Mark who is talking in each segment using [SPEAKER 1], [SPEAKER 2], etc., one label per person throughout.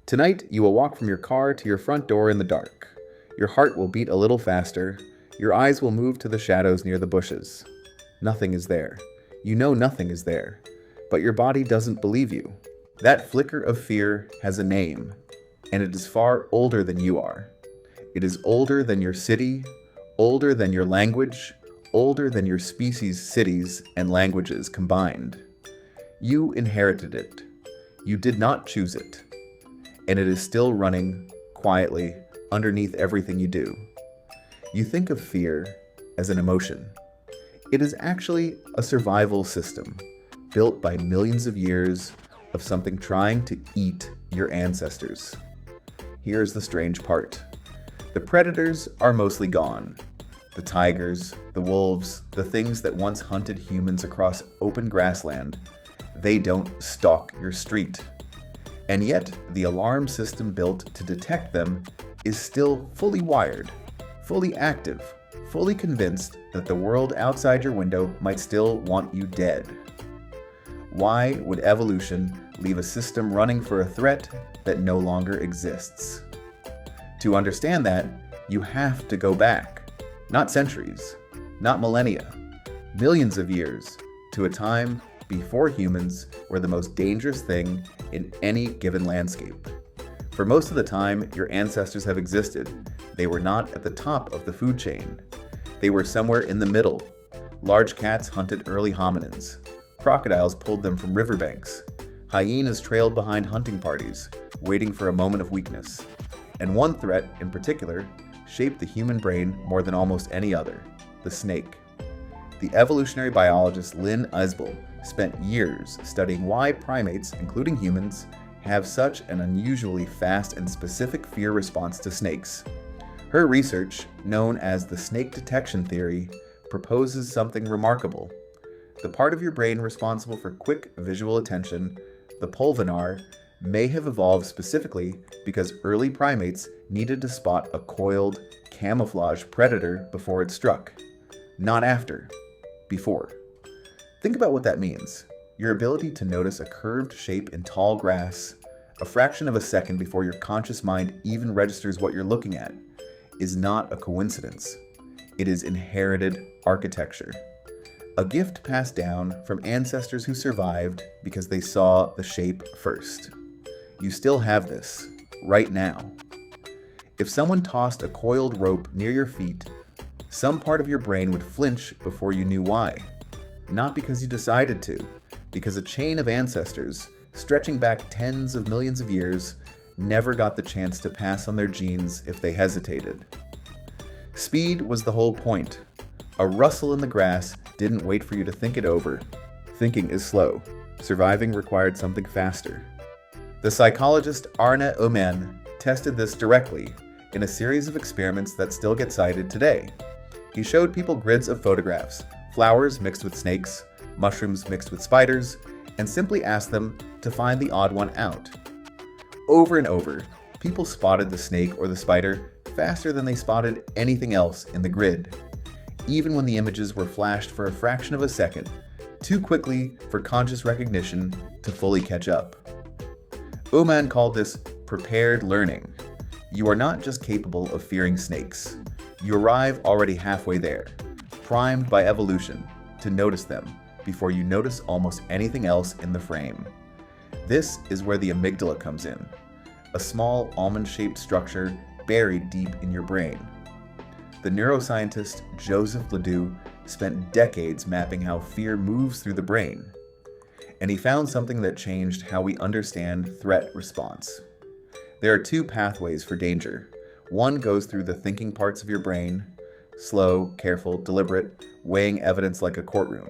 [SPEAKER 1] Tonight, you will walk from your car to your front door in the dark. Your heart will beat a little faster. Your eyes will move to the shadows near the bushes. Nothing is there. You know nothing is there. But your body doesn't believe you. That flicker of fear has a name, and it is far older than you are. It is older than your city, older than your language, older than your species' cities and languages combined. You inherited it. You did not choose it. And it is still running, quietly, underneath everything you do. You think of fear as an emotion. It is actually a survival system built by millions of years of something trying to eat your ancestors. Here's the strange part. The predators are mostly gone. The tigers, the wolves, the things that once hunted humans across open grassland, they don't stalk your street. And yet, the alarm system built to detect them is still fully wired, fully active, fully convinced that the world outside your window might still want you dead. Why would evolution leave a system running for a threat that no longer exists? To understand that, you have to go back, not centuries, not millennia, millions of years, to a time before humans were the most dangerous thing in any given landscape. For most of the time your ancestors have existed, they were not at the top of the food chain. They were somewhere in the middle. Large cats hunted early hominins. Crocodiles pulled them from riverbanks. Hyenas trailed behind hunting parties, waiting for a moment of weakness. And one threat, in particular, shaped the human brain more than almost any other: the snake. The evolutionary biologist Lynne Isbell spent years studying why primates, including humans, have such an unusually fast and specific fear response to snakes. Her research, known as the snake detection theory, proposes something remarkable. The part of your brain responsible for quick visual attention, the pulvinar, may have evolved specifically because early primates needed to spot a coiled, camouflaged predator before it struck. Not after. Before. Think about what that means. Your ability to notice a curved shape in tall grass, a fraction of a second before your conscious mind even registers what you're looking at, is not a coincidence. It is inherited architecture. A gift passed down from ancestors who survived because they saw the shape first. You still have this, right now. If someone tossed a coiled rope near your feet, some part of your brain would flinch before you knew why. Not because you decided to, because a chain of ancestors, stretching back tens of millions of years, never got the chance to pass on their genes if they hesitated. Speed was the whole point. A rustle in the grass didn't wait for you to think it over. Thinking is slow. Surviving required something faster. The psychologist Arne Omen tested this directly in a series of experiments that still get cited today. He showed people grids of photographs, flowers mixed with snakes, mushrooms mixed with spiders, and simply asked them to find the odd one out. Over and over, people spotted the snake or the spider faster than they spotted anything else in the grid, even when the images were flashed for a fraction of a second, too quickly for conscious recognition to fully catch up. Oman called this prepared learning. You are not just capable of fearing snakes. You arrive already halfway there, primed by evolution to notice them before you notice almost anything else in the frame. This is where the amygdala comes in, a small almond-shaped structure buried deep in your brain. The neuroscientist Joseph LeDoux spent decades mapping how fear moves through the brain, and he found something that changed how we understand threat response. There are two pathways for danger. One goes through the thinking parts of your brain, slow, careful, deliberate, weighing evidence like a courtroom.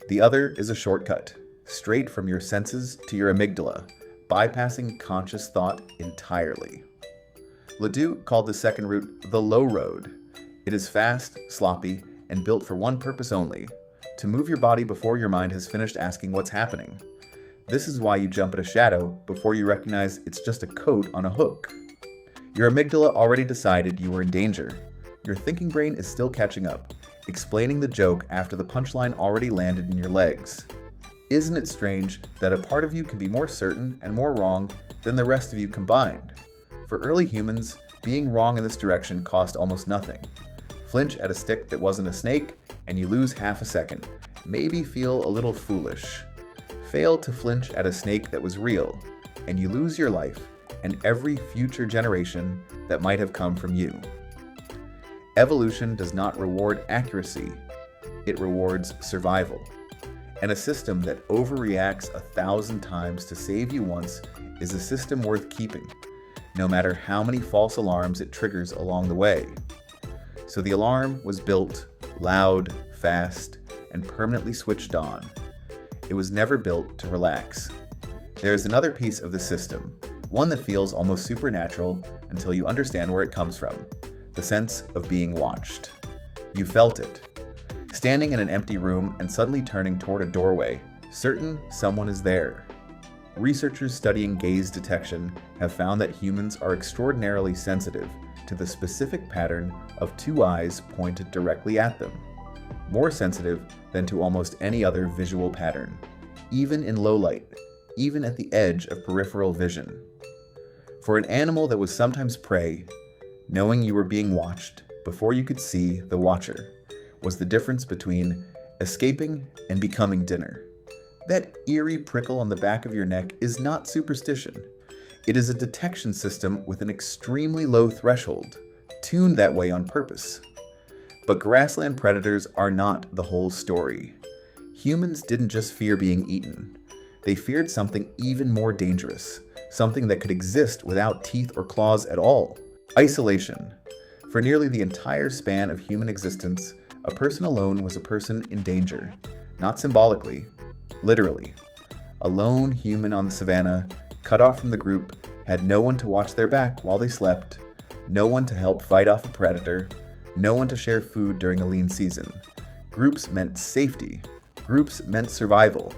[SPEAKER 1] The other is a shortcut, straight from your senses to your amygdala, bypassing conscious thought entirely. LeDoux called the second route the low road. It is fast, sloppy, and built for one purpose only: to move your body before your mind has finished asking what's happening. This is why you jump at a shadow before you recognize it's just a coat on a hook. Your amygdala already decided you were in danger. Your thinking brain is still catching up, explaining the joke after the punchline already landed in your legs. Isn't it strange that a part of you can be more certain and more wrong than the rest of you combined. For early humans, being wrong in this direction cost almost nothing. Flinch at a stick that wasn't a snake, and you lose half a second. Maybe feel a little foolish. Fail to flinch at a snake that was real, and you lose your life and every future generation that might have come from you. Evolution does not reward accuracy, it rewards survival. And a system that overreacts 1,000 times to save you once is a system worth keeping, no matter how many false alarms it triggers along the way. So the alarm was built loud, fast, and permanently switched on. It was never built to relax. There is another piece of the system, one that feels almost supernatural until you understand where it comes from: the sense of being watched. You felt it. Standing in an empty room and suddenly turning toward a doorway, certain someone is there. Researchers studying gaze detection have found that humans are extraordinarily sensitive to the specific pattern of two eyes pointed directly at them, more sensitive than to almost any other visual pattern, even in low light, even at the edge of peripheral vision. For an animal that was sometimes prey, knowing you were being watched before you could see the watcher was the difference between escaping and becoming dinner. That eerie prickle on the back of your neck is not superstition. It is a detection system with an extremely low threshold, tuned that way on purpose. But grassland predators are not the whole story. Humans didn't just fear being eaten. They feared something even more dangerous, something that could exist without teeth or claws at all: isolation. For nearly the entire span of human existence, a person alone was a person in danger, not symbolically, literally. A lone human on the savannah, cut off from the group, had no one to watch their back while they slept, no one to help fight off a predator, no one to share food during a lean season. Groups meant safety. Groups meant survival.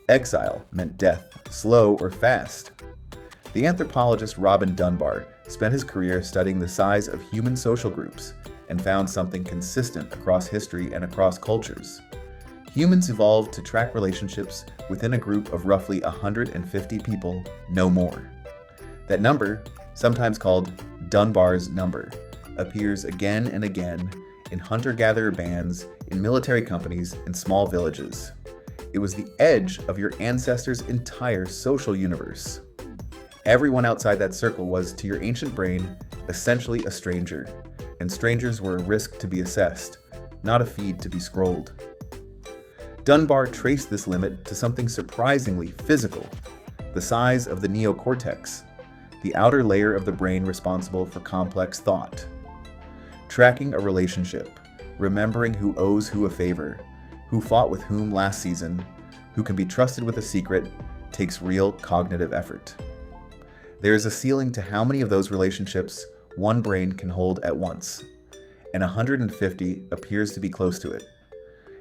[SPEAKER 1] Exile meant death, slow or fast. The anthropologist Robin Dunbar spent his career studying the size of human social groups and found something consistent across history and across cultures. Humans evolved to track relationships within a group of roughly 150 people, no more. That number, sometimes called Dunbar's number, appears again and again in hunter-gatherer bands, in military companies, in small villages. It was the edge of your ancestors' entire social universe. Everyone outside that circle was, to your ancient brain, essentially a stranger, and strangers were a risk to be assessed, not a feed to be scrolled. Dunbar traced this limit to something surprisingly physical: the size of the neocortex, the outer layer of the brain responsible for complex thought. Tracking a relationship, remembering who owes who a favor, who fought with whom last season, who can be trusted with a secret, takes real cognitive effort. There is a ceiling to how many of those relationships one brain can hold at once, and 150 appears to be close to it.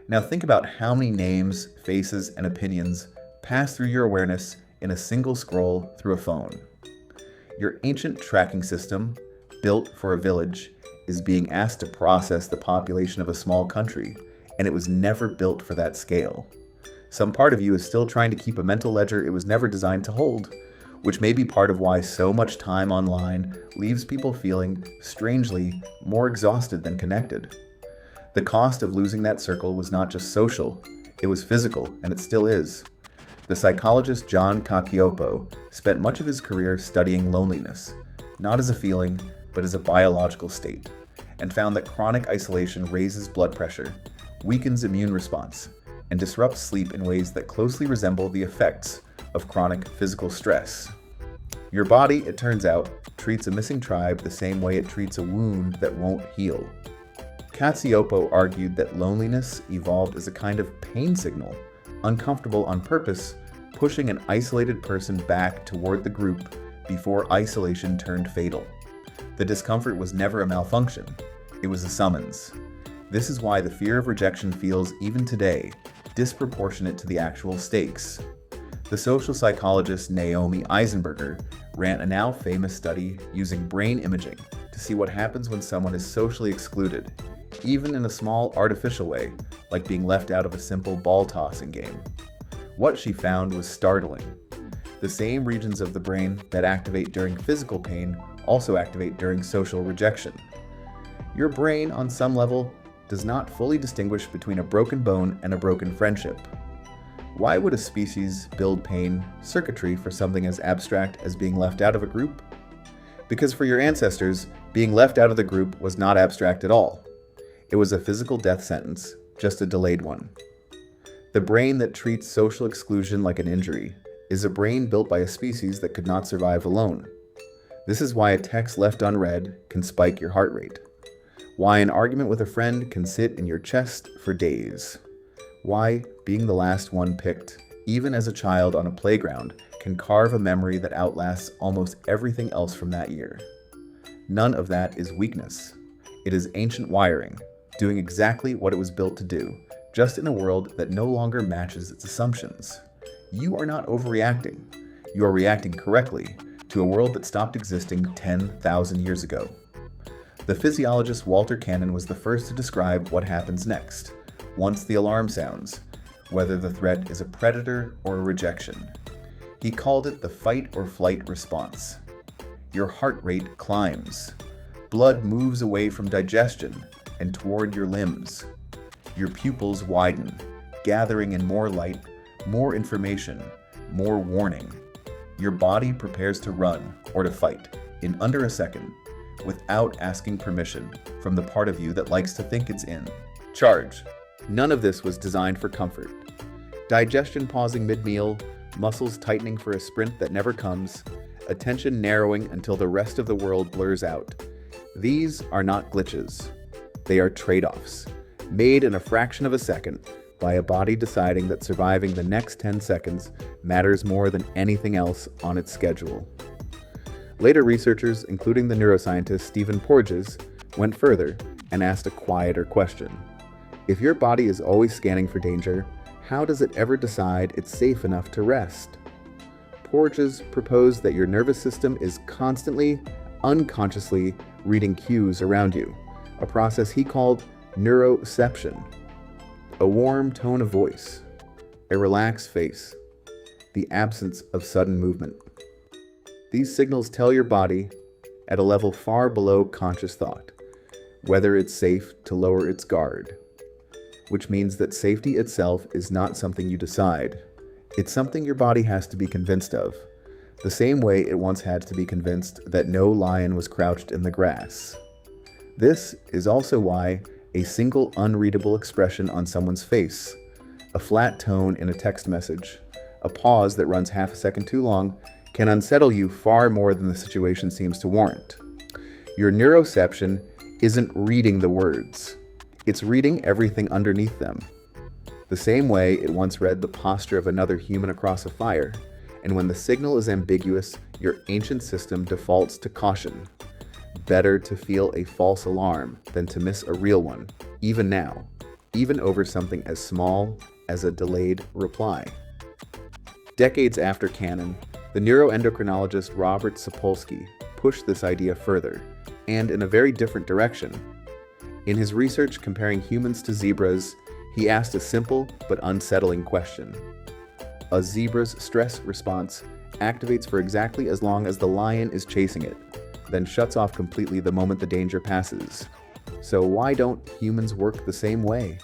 [SPEAKER 1] Now think about how many names, faces, and opinions pass through your awareness in a single scroll through a phone. Your ancient tracking system, built for a village, is being asked to process the population of a small country, and it was never built for that scale. Some part of you is still trying to keep a mental ledger it was never designed to hold, which may be part of why so much time online leaves people feeling, strangely, more exhausted than connected. The cost of losing that circle was not just social, it was physical, and it still is. The psychologist John Cacioppo spent much of his career studying loneliness, not as a feeling, but as a biological state, and found that chronic isolation raises blood pressure, weakens immune response, and disrupts sleep in ways that closely resemble the effects of chronic physical stress. Your body, it turns out, treats a missing tribe the same way it treats a wound that won't heal. Cacioppo argued that loneliness evolved as a kind of pain signal, uncomfortable on purpose, pushing an isolated person back toward the group before isolation turned fatal. The discomfort was never a malfunction, it was a summons. This is why the fear of rejection feels, even today, disproportionate to the actual stakes. The social psychologist Naomi Eisenberger ran a now famous study using brain imaging to see what happens when someone is socially excluded, even in a small artificial way, like being left out of a simple ball tossing game. What she found was startling. The same regions of the brain that activate during physical pain also activate during social rejection. Your brain, on some level, does not fully distinguish between a broken bone and a broken friendship. Why would a species build pain circuitry for something as abstract as being left out of a group? Because for your ancestors, being left out of the group was not abstract at all. It was a physical death sentence, just a delayed one. The brain that treats social exclusion like an injury is a brain built by a species that could not survive alone. This is why a text left unread can spike your heart rate. Why an argument with a friend can sit in your chest for days. Why being the last one picked, even as a child on a playground, can carve a memory that outlasts almost everything else from that year. None of that is weakness. It is ancient wiring, doing exactly what it was built to do, just in a world that no longer matches its assumptions. You are not overreacting. You are reacting correctly to a world that stopped existing 10,000 years ago. The physiologist Walter Cannon was the first to describe what happens next, once the alarm sounds, whether the threat is a predator or a rejection. He called it the fight or flight response. Your heart rate climbs. Blood moves away from digestion and toward your limbs. Your pupils widen, gathering in more light, more information, more warning. Your body prepares to run or to fight in under a second without asking permission from the part of you that likes to think it's in. Charge. None of this was designed for comfort. Digestion pausing mid-meal, muscles tightening for a sprint that never comes, attention narrowing until the rest of the world blurs out. These are not glitches. They are trade-offs, made in a fraction of a second by a body deciding that surviving the next 10 seconds matters more than anything else on its schedule. Later researchers, including the neuroscientist Stephen Porges, went further and asked a quieter question. If your body is always scanning for danger, how does it ever decide it's safe enough to rest? Porges proposed that your nervous system is constantly, unconsciously reading cues around you, a process he called neuroception. A warm tone of voice, a relaxed face, the absence of sudden movement. These signals tell your body, at a level far below conscious thought, whether it's safe to lower its guard, which means that safety itself is not something you decide. It's something your body has to be convinced of, the same way it once had to be convinced that no lion was crouched in the grass. This is also why a single unreadable expression on someone's face, a flat tone in a text message, a pause that runs half a second too long, can unsettle you far more than the situation seems to warrant. Your neuroception isn't reading the words. It's reading everything underneath them. The same way it once read the posture of another human across a fire, and when the signal is ambiguous, your ancient system defaults to caution. Better to feel a false alarm than to miss a real one, even now, even over something as small as a delayed reply. Decades after Cannon, the neuroendocrinologist Robert Sapolsky pushed this idea further, and in a very different direction. In his research comparing humans to zebras, he asked a simple but unsettling question. A zebra's stress response activates for exactly as long as the lion is chasing it, then shuts off completely the moment the danger passes. So why don't humans work the same way?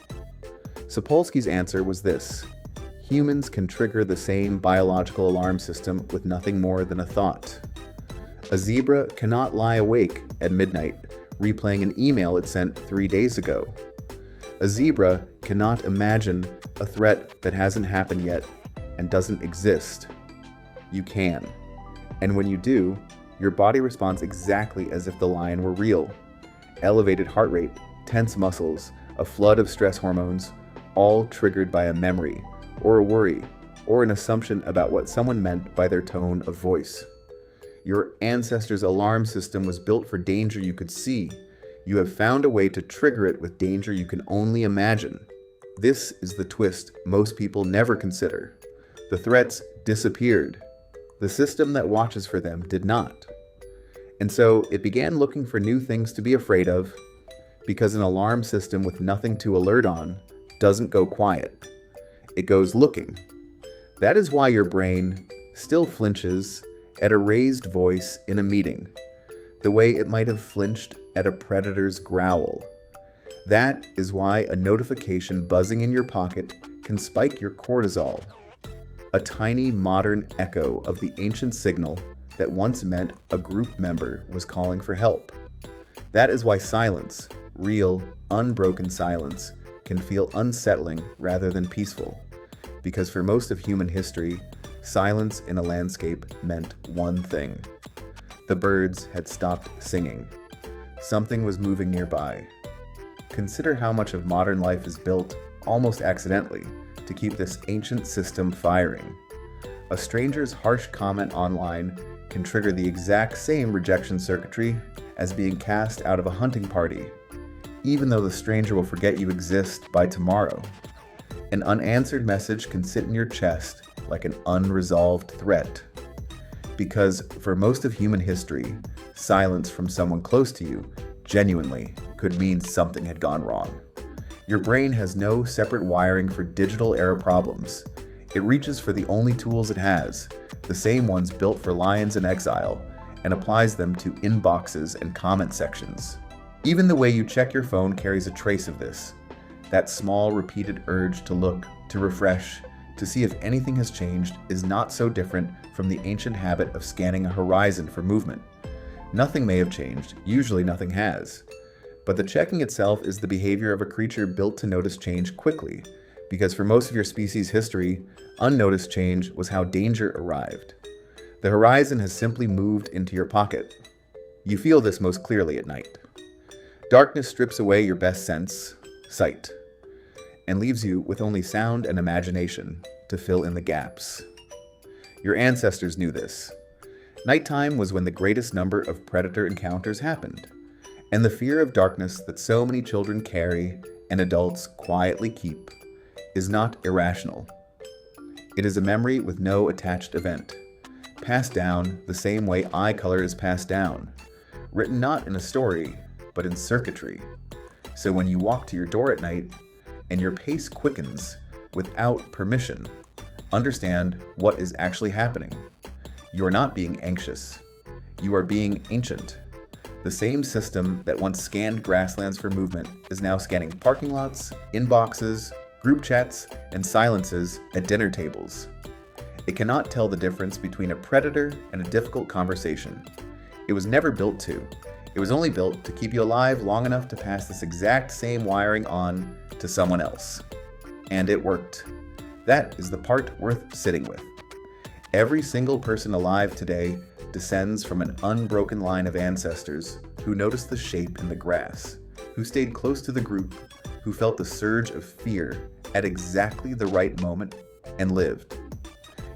[SPEAKER 1] Sapolsky's answer was this. Humans can trigger the same biological alarm system with nothing more than a thought. A zebra cannot lie awake at midnight, replaying an email it sent 3 days ago. A zebra cannot imagine a threat that hasn't happened yet and doesn't exist. You can. And when you do, your body responds exactly as if the lion were real. Elevated heart rate, tense muscles, a flood of stress hormones, all triggered by a memory, or a worry, or an assumption about what someone meant by their tone of voice. Your ancestors' alarm system was built for danger you could see. You have found a way to trigger it with danger you can only imagine. This is the twist most people never consider. The threats disappeared. The system that watches for them did not. And so it began looking for new things to be afraid of, because an alarm system with nothing to alert on doesn't go quiet. It goes looking. That is why your brain, still flinches at a raised voice in a meeting, the way it might have flinched at a predator's growl. That is why a notification buzzing in your pocket can spike your cortisol, a tiny modern echo of the ancient signal that once meant a group member was calling for help. That is why silence, real, unbroken silence, can feel unsettling rather than peaceful, because for most of human history, silence in a landscape meant one thing. The birds had stopped singing. Something was moving nearby. Consider how much of modern life is built, almost accidentally, to keep this ancient system firing. A stranger's harsh comment online can trigger the exact same rejection circuitry as being cast out of a hunting party, even though the stranger will forget you exist by tomorrow. An unanswered message can sit in your chest like an unresolved threat. Because for most of human history, silence from someone close to you genuinely could mean something had gone wrong. Your brain has no separate wiring for digital era problems. It reaches for the only tools it has, the same ones built for lions in exile, and applies them to inboxes and comment sections. Even the way you check your phone carries a trace of this. That small, repeated urge to look, to refresh, to see if anything has changed is not so different from the ancient habit of scanning a horizon for movement. Nothing may have changed, usually nothing has. But the checking itself is the behavior of a creature built to notice change quickly, because for most of your species' history, unnoticed change was how danger arrived. The horizon has simply moved into your pocket. You feel this most clearly at night. Darkness strips away your best sense, sight, and leaves you with only sound and imagination to fill in the gaps. Your ancestors knew this. Nighttime was when the greatest number of predator encounters happened, and the fear of darkness that so many children carry and adults quietly keep is not irrational. It is a memory with no attached event, passed down the same way eye color is passed down, written not in a story, but in circuitry. So when you walk to your door at night and your pace quickens without permission, understand what is actually happening. You are not being anxious. You are being ancient. The same system that once scanned grasslands for movement is now scanning parking lots, inboxes, group chats, and silences at dinner tables. It cannot tell the difference between a predator and a difficult conversation. It was never built to. It was only built to keep you alive long enough to pass this exact same wiring on to someone else. And it worked. That is the part worth sitting with. Every single person alive today descends from an unbroken line of ancestors who noticed the shape in the grass, who stayed close to the group, who felt the surge of fear at exactly the right moment and lived.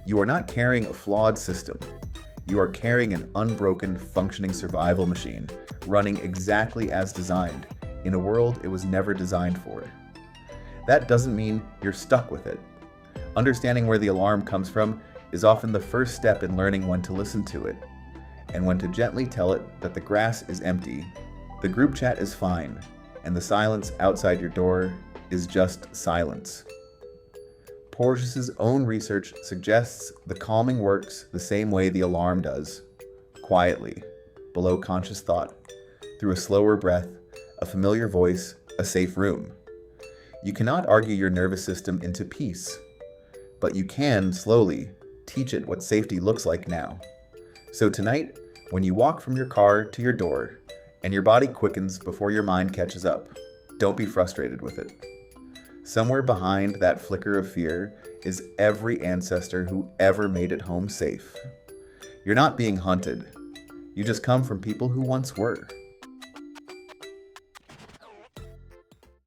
[SPEAKER 1] You are not carrying a flawed system. You are carrying an unbroken, functioning survival machine, running exactly as designed, in a world it was never designed for. That doesn't mean you're stuck with it. Understanding where the alarm comes from is often the first step in learning when to listen to it, and when to gently tell it that the grass is empty, the group chat is fine, and the silence outside your door is just silence. Porges' own research suggests the calming works the same way the alarm does, quietly, below conscious thought, through a slower breath, a familiar voice, a safe room. You cannot argue your nervous system into peace, but you can, slowly, teach it what safety looks like now. So tonight, when you walk from your car to your door, and your body quickens before your mind catches up, don't be frustrated with it. Somewhere behind that flicker of fear is every ancestor who ever made it home safe. You're not being hunted. You just come from people who once were.